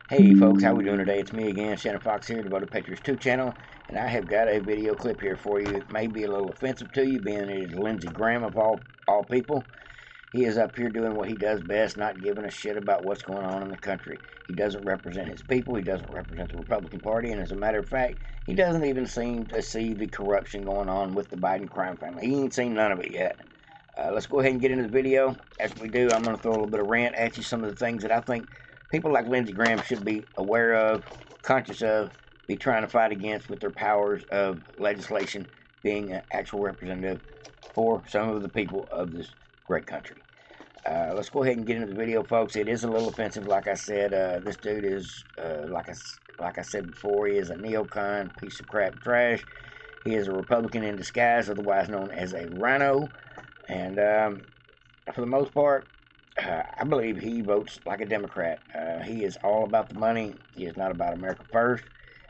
Hey folks, how we doing today? It's me again, Shannon Fox here, Devoted Patriots 2 channel, and I have got a video clip here for you. It may be a little offensive to you, being it is Lindsey Graham of all people. He is up here doing what he does best, not giving a shit about what's going on in the country. He doesn't represent his people, he doesn't represent the Republican Party, and as a matter of fact, he doesn't even seem to see the corruption going on with the Biden crime family. He ain't seen none of it yet. Let's go ahead and get into the video. As we do, I'm going to throw a little bit of rant at you, some of the things that I think people like Lindsey Graham should be aware of, conscious of, be trying to fight against with their powers of legislation, being an actual representative for some of the people of this great country. Let's go ahead and get into the video, folks. It is a little offensive, like I said. This dude is, like I said before, he is a neocon, piece of crap trash. He is a Republican in disguise, otherwise known as a rhino. And for the most part, I believe he votes like a Democrat. He is all about the money. He is not about America first.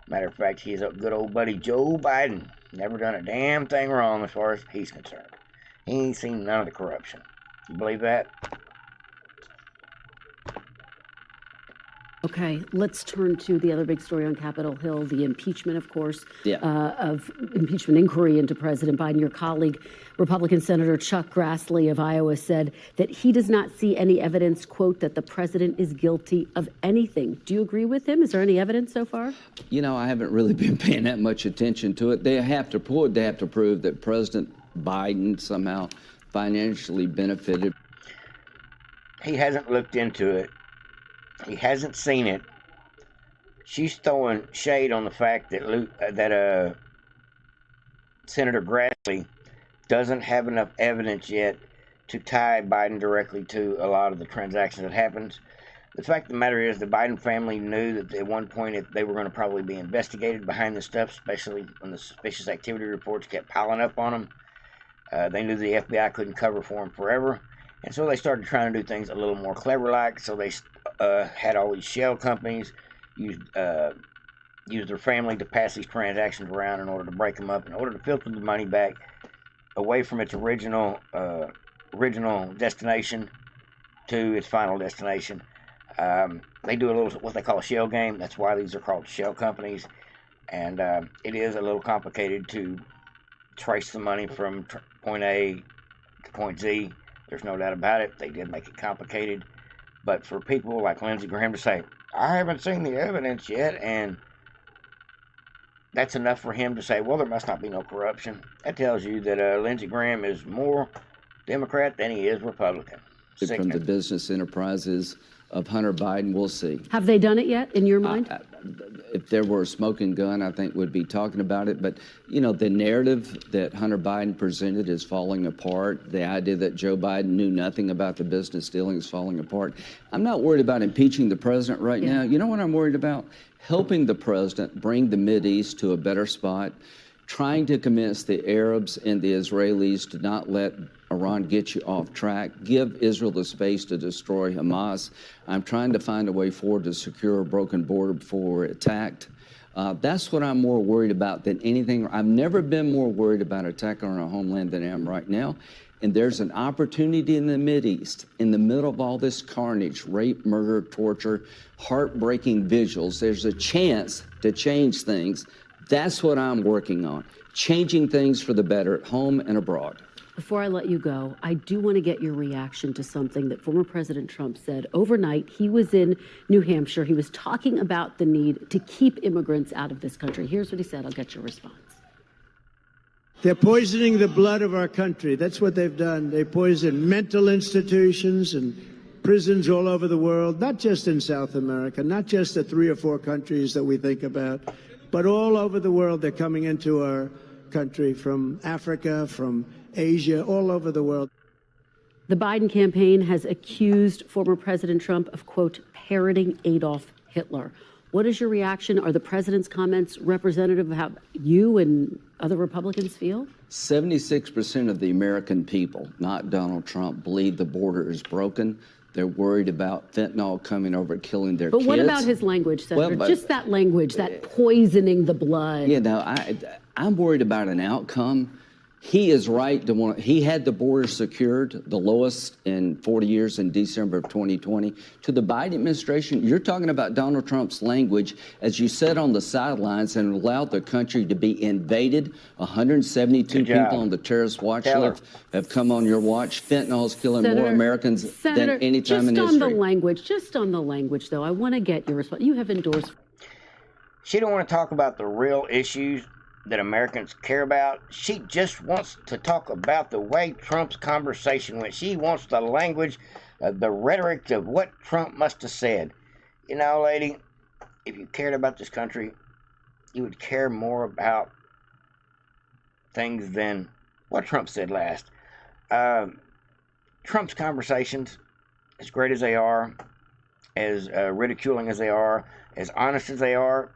Matter of fact, he is a good old buddy Joe Biden. Never done a damn thing wrong as far as he's concerned. He ain't seen none of the corruption. You believe that? Okay, let's turn to the other big story on Capitol Hill, the impeachment, of course, of impeachment inquiry into President Biden. Your colleague, Republican Senator Chuck Grassley of Iowa, said that he does not see any evidence, quote, that the president is guilty of anything. Do you agree with him? Is there any evidence so far? You know, I haven't really been paying that much attention to it. They have to prove that President Biden somehow financially benefited. He hasn't looked into it. He hasn't seen it. She's throwing shade on the fact that Senator Grassley doesn't have enough evidence yet to tie Biden directly to a lot of the transactions that happens. The fact of the matter is the Biden family knew that at one point they were going to probably be investigated behind this stuff, especially when the suspicious activity reports kept piling up on them. They knew the FBI couldn't cover for them forever. And so they started trying to do things a little more clever-like. So they had all these shell companies use their family to pass these transactions around in order to break them up, in order to filter the money back away from its original destination to its final destination. They do a little what they call a shell game. That's why these are called shell companies. And it is a little complicated to trace the money from point A to point Z. There's no doubt about it. They did make it complicated. But for people like Lindsey Graham to say, I haven't seen the evidence yet, and that's enough for him to say, well, there must not be no corruption. That tells you that Lindsey Graham is more Democrat than he is Republican. From the business enterprises of Hunter Biden, we'll see. Have they done it yet, in your mind? If there were a smoking gun, I think we'd be talking about it. But, you know, the narrative that Hunter Biden presented is falling apart. The idea that Joe Biden knew nothing about the business dealing is falling apart. I'm not worried about impeaching the president right now. You know what I'm worried about? Helping the president bring the Mideast to a better spot, trying to convince the Arabs and the Israelis to not let Iran get you off track, give Israel the space to destroy Hamas. I'm trying to find a way forward to secure a broken border before we're attacked. That's what I'm more worried about than anything. I've never been more worried about attacking on our homeland than I am right now. And there's an opportunity in the Mideast, in the middle of all this carnage, rape, murder, torture, heartbreaking visuals. There's a chance to change things. That's what I'm working on, changing things for the better at home and abroad. Before I let you go, I do want to get your reaction to something that former President Trump said overnight. He was in New Hampshire. He was talking about the need to keep immigrants out of this country. Here's what he said. I'll get your response. They're poisoning the blood of our country. That's what they've done. They poison mental institutions and prisons all over the world, not just in South America, not just the 3 or 4 countries that we think about, but all over the world. They're coming into our country from Africa, from Asia, all over the world. The Biden campaign has accused former President Trump of, quote, parroting Adolf Hitler. What is your reaction? Are the president's comments representative of how you and other Republicans feel? 76% of the American people, not Donald Trump, believe the border is broken. They're worried about fentanyl coming over, killing their kids. But what about his language, Senator? Well, just that language, that poisoning the blood. You know, I'm worried about an outcome he is right to want. He had the border secured, the lowest in 40 years in December of 2020. To the Biden administration, you're talking about Donald Trump's language as you sat on the sidelines and allowed the country to be invaded. 172 people on the terrorist watch list have come on your watch. Fentanyl is killing more Americans than any time in history. Just on the language, though, I want to get your response. You have endorsed. She don't want to talk about the real issues that Americans care about. She just wants to talk about the way Trump's conversation went. She wants the language, the rhetoric of what Trump must have said. You know, lady, if you cared about this country, you would care more about things than what Trump said last. Trump's conversations, as great as they are, as ridiculing as they are, as honest as they are,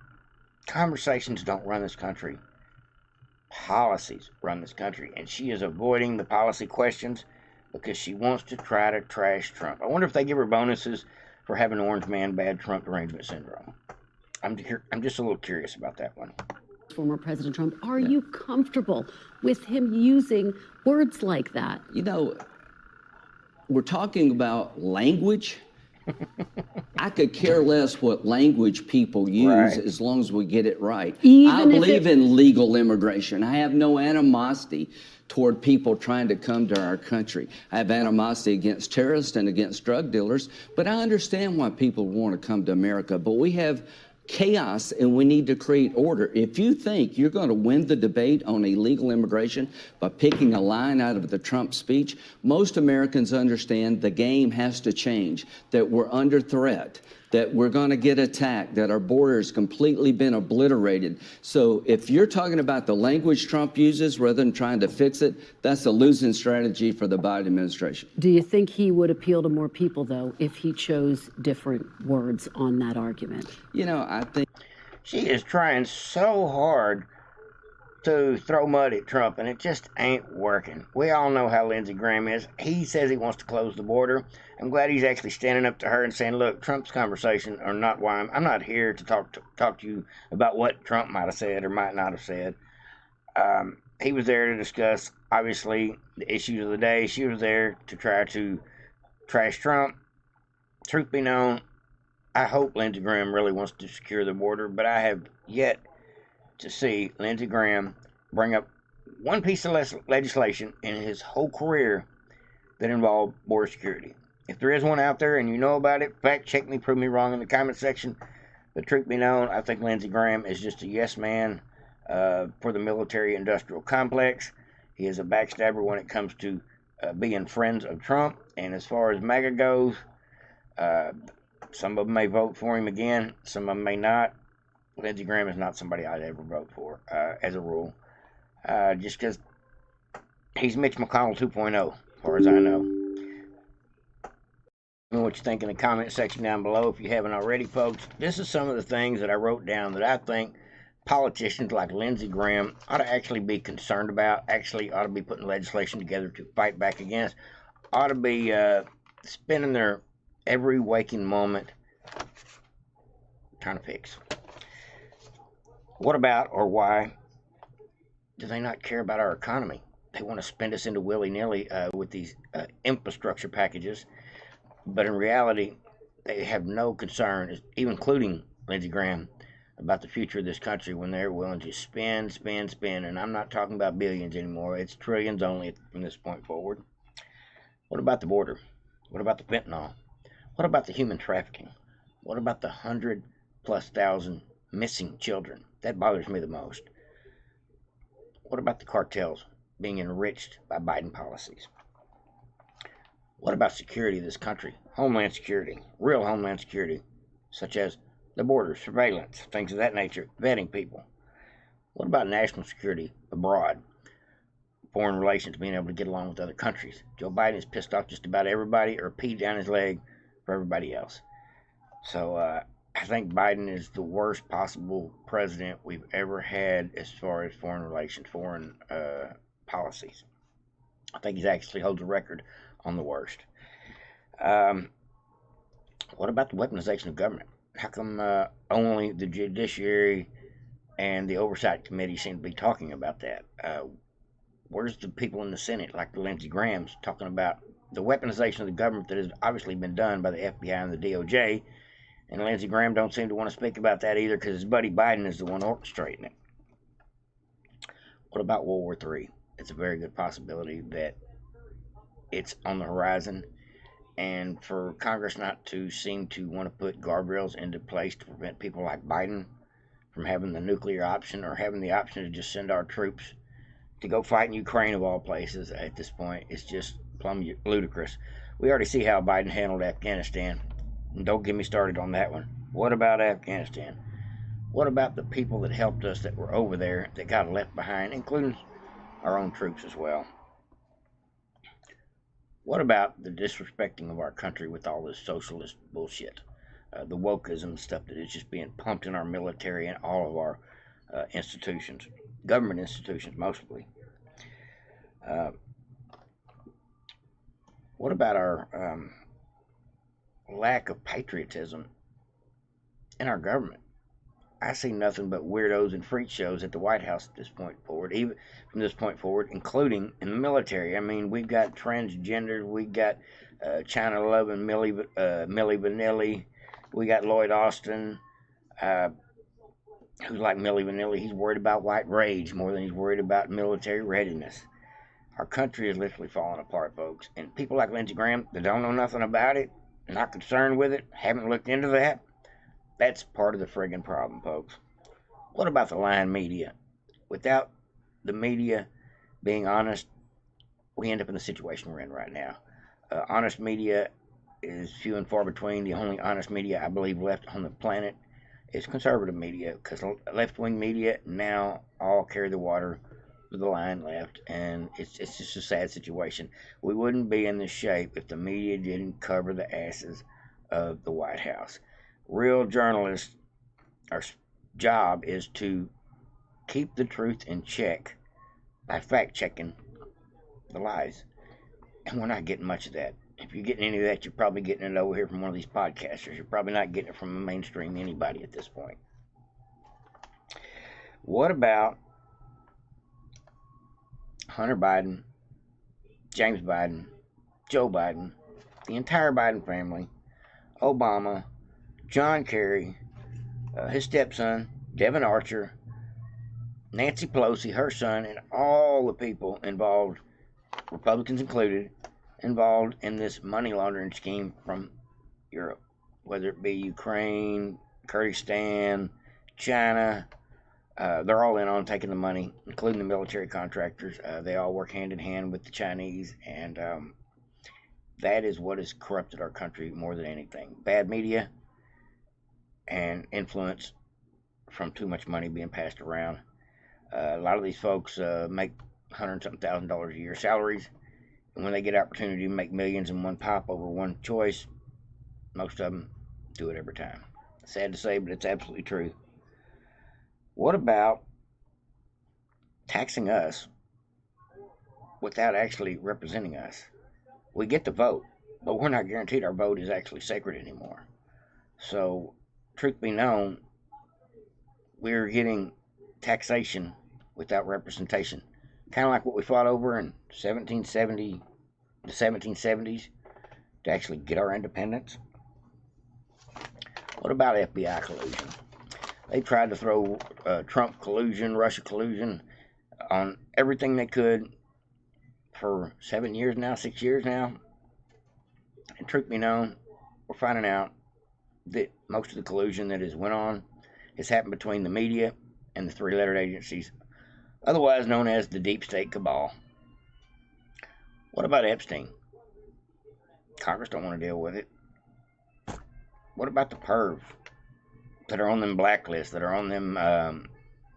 conversations don't run this country. Policies run this country, and she is avoiding the policy questions because she wants to try to trash Trump. I wonder if they give her bonuses for having orange man bad Trump derangement syndrome. I'm just a little curious about that one. Former President Trump, are you comfortable with him using words like that? You know, we're talking about language. I could care less what language people use as long as we get it right. I believe in legal immigration. I have no animosity toward people trying to come to our country. I have animosity against terrorists and against drug dealers, but I understand why people want to come to America. But we have chaos and we need to create order. If you think you're going to win the debate on illegal immigration by picking a line out of the Trump speech, most Americans understand the game has to change, that we're under threat, that we're going to get attacked, that our border has completely been obliterated. So if you're talking about the language Trump uses rather than trying to fix it, that's a losing strategy for the Biden administration. Do you think he would appeal to more people, though, if he chose different words on that argument? You know, I think she is trying so hard to throw mud at Trump, and it just ain't working. We all know how Lindsey Graham is. He says he wants to close the border. I'm glad he's actually standing up to her and saying, look, Trump's conversation are not why I'm not here to talk to you about what Trump might have said or might not have said. He was there to discuss, obviously, the issues of the day. She was there to try to trash Trump. Truth be known, I hope Lindsey Graham really wants to secure the border, but I have yet to see Lindsey Graham bring up one piece of legislation in his whole career that involved border security. If there is one out there and you know about it, fact check me, prove me wrong in the comment section. But truth be known, I think Lindsey Graham is just a yes man for the military-industrial complex. He is a backstabber when it comes to being friends of Trump. And as far as MAGA goes, some of them may vote for him again, some of them may not. Lindsey Graham is not somebody I'd ever vote for, as a rule. Just because he's Mitch McConnell 2.0, as far as I know. Let me know what you think in the comment section down below if you haven't already, folks. This is some of the things that I wrote down that I think politicians like Lindsey Graham ought to actually be concerned about, actually ought to be putting legislation together to fight back against, ought to be spending their every waking moment trying to fix. What about, or why, do they not care about our economy? They want to spend us into willy-nilly with these infrastructure packages, but in reality, they have no concern, even including Lindsey Graham, about the future of this country when they're willing to spend, and I'm not talking about billions anymore. It's trillions only from this point forward. What about the border? What about the fentanyl? What about the human trafficking? What about the 100,000+ missing children? That bothers me the most. What about the cartels being enriched by Biden policies? What about security of this country? Homeland security, real homeland security, such as the border, surveillance, things of that nature, vetting people. What about national security abroad? Foreign relations, being able to get along with other countries. Joe Biden is pissed off just about everybody, or peed down his leg for everybody else. So I think Biden is the worst possible president we've ever had as far as foreign relations, foreign policies. I think he actually holds a record on the worst. What about the weaponization of government? How come only the Judiciary and the Oversight Committee seem to be talking about that? Where's the people in the Senate, like the Lindsey Grahams, talking about the weaponization of the government that has obviously been done by the FBI and the DOJ? And Lindsey Graham don't seem to want to speak about that either, because his buddy Biden is the one orchestrating it. What about World War III? It's a very good possibility that it's on the horizon, and for Congress not to seem to want to put guardrails into place to prevent people like Biden from having the nuclear option, or having the option to just send our troops to go fight in Ukraine of all places at this point, is just plumb ludicrous. We already see how Biden handled Afghanistan. And don't get me started on that one. What about Afghanistan? What about the people that helped us that were over there that got left behind, including our own troops as well? What about the disrespecting of our country with all this socialist bullshit? The wokeism stuff that is just being pumped in our military and all of our institutions, government institutions mostly. What about our lack of patriotism in our government? I see nothing but weirdos and freak shows at the White House at this point forward, even from this point forward, including in the military. I mean, we've got transgenders, we got China loving Millie Vanilli, we got Lloyd Austin, who's like Millie Vanilli. He's worried about white rage more than he's worried about military readiness. Our country is literally falling apart, folks. And people like Lindsey Graham that don't know nothing about it, not concerned with it, haven't looked into that, that's part of the friggin' problem, folks. What about the lying media? Without the media being honest, we end up in the situation we're in right now. Honest media is few and far between. The only honest media I believe left on the planet is conservative media, because left-wing media now all carry the water with the line left, and it's just a sad situation. We wouldn't be in this shape if the media didn't cover the asses of the White House. Real journalists, our job is to keep the truth in check by fact-checking the lies. And we're not getting much of that. If you're getting any of that, you're probably getting it over here from one of these podcasters. You're probably not getting it from a mainstream anybody at this point. What about Hunter Biden, James Biden, Joe Biden, the entire Biden family, Obama, John Kerry, his stepson, Devin Archer, Nancy Pelosi, her son, and all the people involved, Republicans included, involved in this money laundering scheme from Europe, whether it be Ukraine, Kyrgyzstan, China. They're all in on taking the money, including the military contractors. They all work hand in hand with the Chinese, and that is what has corrupted our country more than anything. Bad media and influence from too much money being passed around. A lot of these folks make $100-something thousand a year salaries, and when they get opportunity to make millions in one pop over one choice, most of them do it every time. Sad to say, but it's absolutely true. What about taxing us without actually representing us? We get the vote, but we're not guaranteed our vote is actually sacred anymore. So, truth be known, we're getting taxation without representation. Kind of like what we fought over in the 1770s to actually get our independence. What about FBI collusion? They tried to throw Trump collusion, Russia collusion on everything they could for 7 years now, 6 years now. And truth be known, we're finding out that most of the collusion that has went on has happened between the media and the three-lettered agencies, otherwise known as the deep state cabal. What about Epstein? Congress don't want to deal with it. What about the pervs that are on them blacklists, that are on them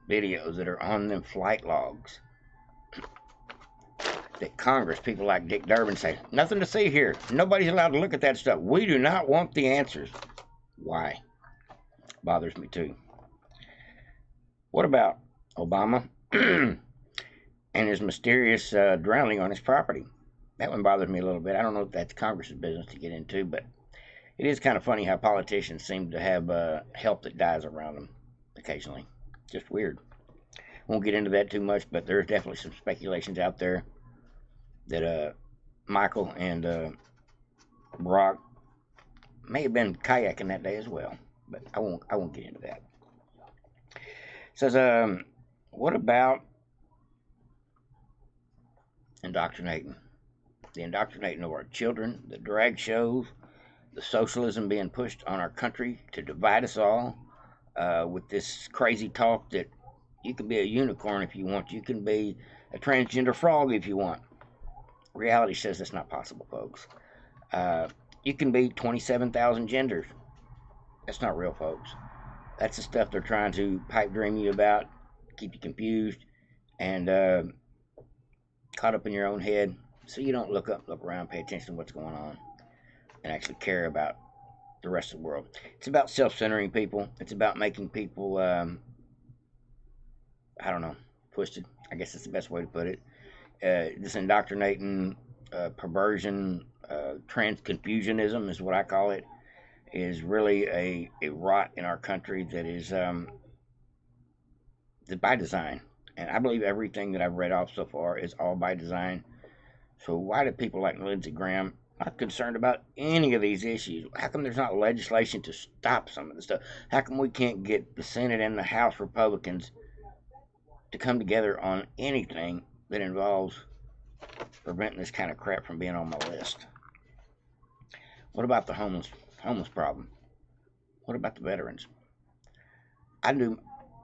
videos, that are on them flight logs? That Congress, people like Dick Durbin, say, nothing to see here. Nobody's allowed to look at that stuff. We do not want the answers. Why? Bothers me too. What about Obama and his mysterious drowning on his property? That one bothers me a little bit. I don't know if that's Congress's business to get into, but it is kind of funny how politicians seem to have help that dies around them occasionally. Just weird. Won't get into that too much, but there's definitely some speculations out there that Michael and Brock may have been kayaking that day as well, but I won't get into that. It says, what about indoctrinating? The indoctrinating of our children, the drag shows, the socialism being pushed on our country to divide us all, with this crazy talk that you can be a unicorn if you want, you can be a transgender frog if you want. Reality says that's not possible, folks. You can be 27,000 genders. That's not real, folks. That's the stuff they're trying to pipe dream you about, keep you confused, and caught up in your own head, so you don't look up, look around, pay attention to what's going on, and actually care about the rest of the world. It's about self-centering people. It's about making people, I don't know, twisted. I guess that's the best way to put it. This indoctrinating, perversion, trans-confusionism is what I call it, is really a rot in our country that is by design. And I believe everything that I've read off so far is all by design. So why do people like Lindsey Graham not concerned about any of these issues? How come there's not legislation to stop some of the stuff? How come we can't get the Senate and the House Republicans to come together on anything that involves preventing this kind of crap from being on my list? What about the homeless problem? What about the veterans? I do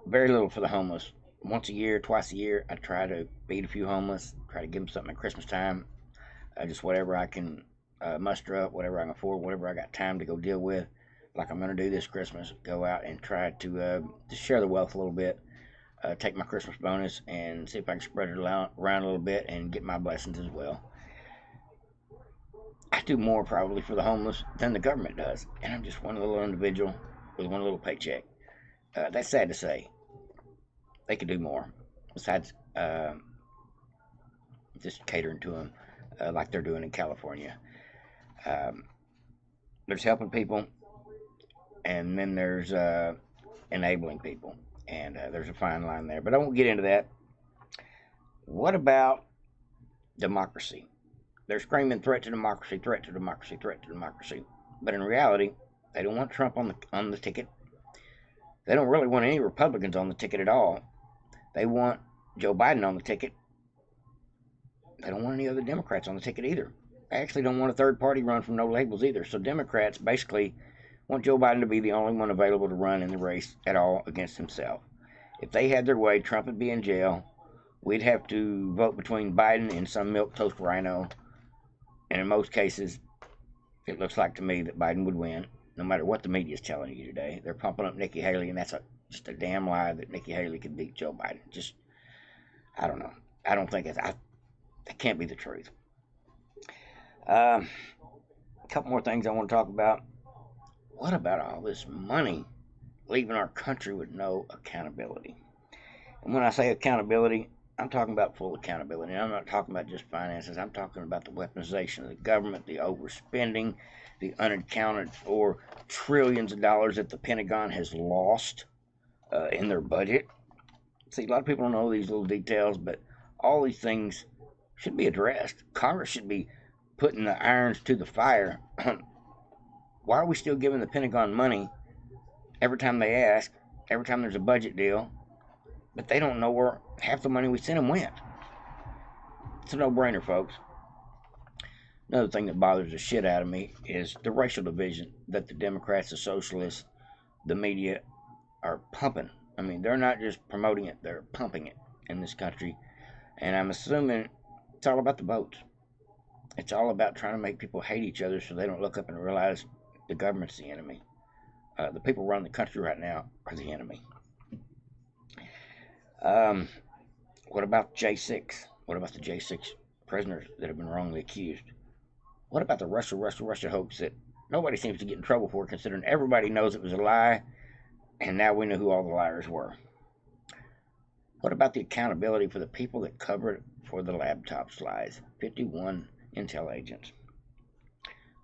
very little for the homeless. Once a year, twice a year, I try to feed a few homeless, try to give them something at Christmas time. Just whatever I can muster up, whatever I can afford, whatever I got time to go deal with, like I'm going to do this Christmas. Go out and try to share the wealth a little bit, take my Christmas bonus and see if I can spread it around a little bit and get my blessings as well. I do more probably for the homeless than the government does, and I'm just one little individual with one little paycheck. That's sad to say. They could do more besides just catering to them like they're doing in California. There's helping people, and then there's enabling people, and there's a fine line there, but I won't get into that. What about democracy? They're screaming threat to democracy, threat to democracy, threat to democracy, but in reality, they don't want Trump on the ticket. They don't really want any Republicans on the ticket at all. They want Joe Biden on the ticket. They don't want any other Democrats on the ticket either. They actually don't want a third party run from no labels either. So Democrats basically want Joe Biden to be the only one available to run in the race at all against himself. If they had their way, Trump would be in jail. We'd have to vote between Biden and some milquetoast rhino. And in most cases, it looks like to me that Biden would win, no matter what the media is telling you today. They're pumping up Nikki Haley, and that's just a damn lie that Nikki Haley could beat Joe Biden. Just, I don't know. I don't think that can't be the truth. A couple more things I want to talk about. What about all this money leaving our country with no accountability? And when I say accountability, I'm talking about full accountability. I'm not talking about just finances. I'm talking about the weaponization of the government, the overspending, the unaccounted for trillions of dollars that the Pentagon has lost in their budget. See, a lot of people don't know these little details, but all these things should be addressed. Congress should be putting the irons to the fire. Why are we still giving the Pentagon money every time they ask, every time there's a budget deal, but they don't know where half the money we sent them went? It's a no-brainer, folks. Another thing that bothers the shit out of me is the racial division that the Democrats, the socialists, the media are pumping. I mean, they're not just promoting it, they're pumping it in this country. And I'm assuming it's all about the votes. It's all about trying to make people hate each other so they don't look up and realize the government's the enemy. The people running the country right now are the enemy. What about J6? What about the J6 prisoners that have been wrongly accused? What about the Russia hoax that nobody seems to get in trouble for, considering everybody knows it was a lie, and now we know who all the liars were? What about the accountability for the people that covered for the laptop lies? 51 intel agents.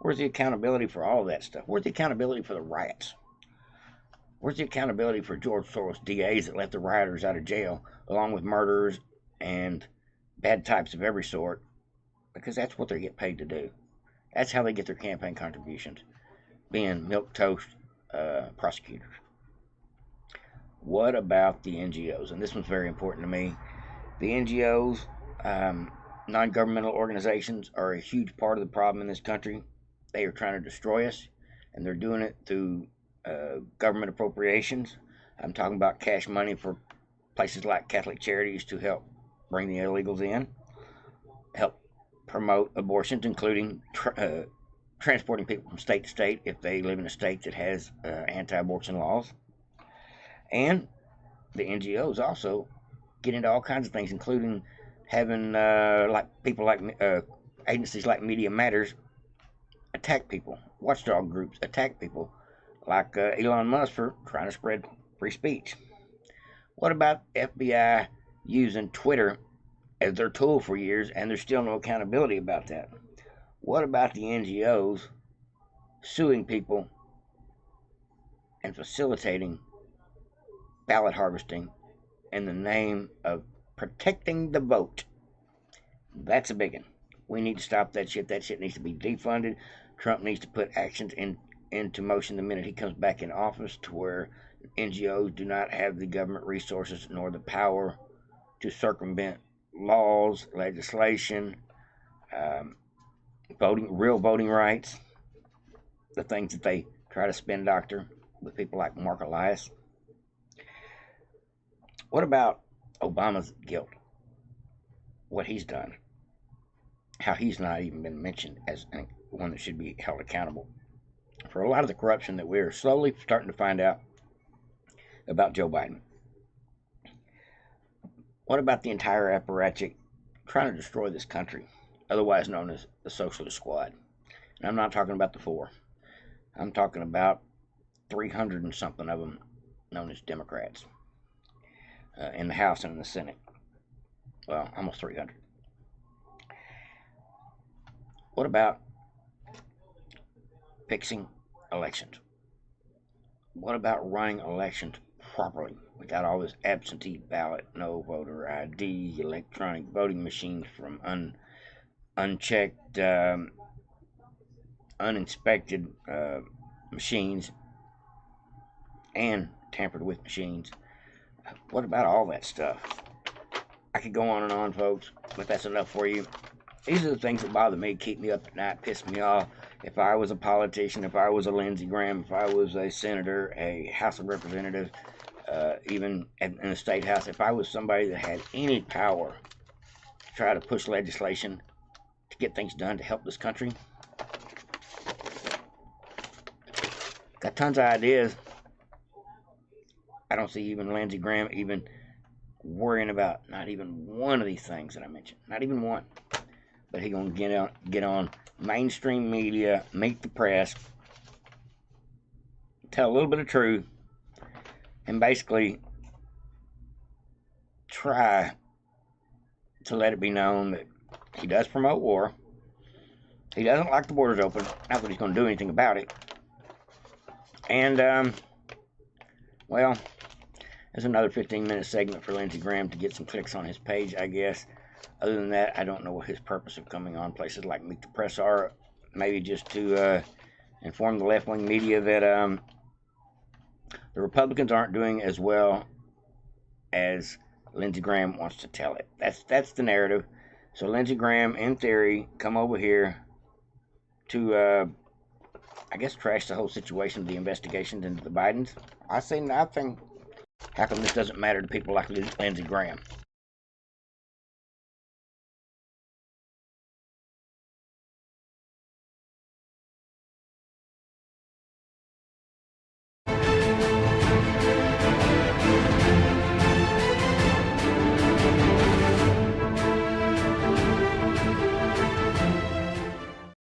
Where's the accountability for all of that stuff? Where's the accountability for the riots? Where's the accountability for George Soros DAs that let the rioters out of jail, along with murderers and bad types of every sort? Because that's what they get paid to do. That's how they get their campaign contributions, being milquetoast prosecutors. What about the NGOs? And this one's very important to me. The NGOs, non-governmental organizations, are a huge part of the problem in this country. They are trying to destroy us, and they're doing it through government appropriations. I'm talking about cash money for places like Catholic Charities to help bring the illegals in, help promote abortions, including transporting people from state to state if they live in a state that has anti-abortion laws. And the NGOs also get into all kinds of things, including having agencies like Media Matters attack people, watchdog groups attack people, like Elon Musk for trying to spread free speech. What about FBI using Twitter as their tool for years, and there's still no accountability about that? What about the NGOs suing people and facilitating ballot harvesting in the name of protecting the vote? That's a big one. We need to stop that shit. That shit needs to be defunded. Trump needs to put actions into motion the minute he comes back in office, to where NGOs do not have the government resources nor the power to circumvent laws, legislation, real voting rights, the things that they try to spin doctor with people like Mark Elias. What about Obama's guilt? What he's done? How he's not even been mentioned as one that should be held accountable for a lot of the corruption that we're slowly starting to find out about Joe Biden. What about the entire apparatchik trying to destroy this country, otherwise known as the Socialist Squad? And I'm not talking about the four. I'm talking about 300 and something of them known as Democrats in the House and in the Senate. Well, almost 300. What about fixing elections? What about running elections properly without all this absentee ballot, no voter ID, electronic voting machines from unchecked, uninspected machines, and tampered with machines? What about all that stuff? I could go on and on, folks, but that's enough for you. These are the things that bother me, keep me up at night, piss me off. If I was a politician, if I was a Lindsey Graham, if I was a senator, a House of Representatives, even in the State House, if I was somebody that had any power to try to push legislation to get things done to help this country, got tons of ideas. I don't see even Lindsey Graham even worrying about not even one of these things that I mentioned. Not even one. But he's going to get on mainstream media, meet the press, tell a little bit of truth, and basically try to let it be known that he does promote war. He doesn't like the borders open. Not that he's going to do anything about it. And, well, there's another 15-minute segment for Lindsey Graham to get some clicks on his page, I guess. Other than that, I don't know what his purpose of coming on places like Meet the Press are. Maybe just to inform the left-wing media that the Republicans aren't doing as well as Lindsey Graham wants to tell it. That's the narrative. So Lindsey Graham, in theory, come over here to, I guess, trash the whole situation of the investigations into the Bidens. I say nothing. How come this doesn't matter to people like Lindsey Graham?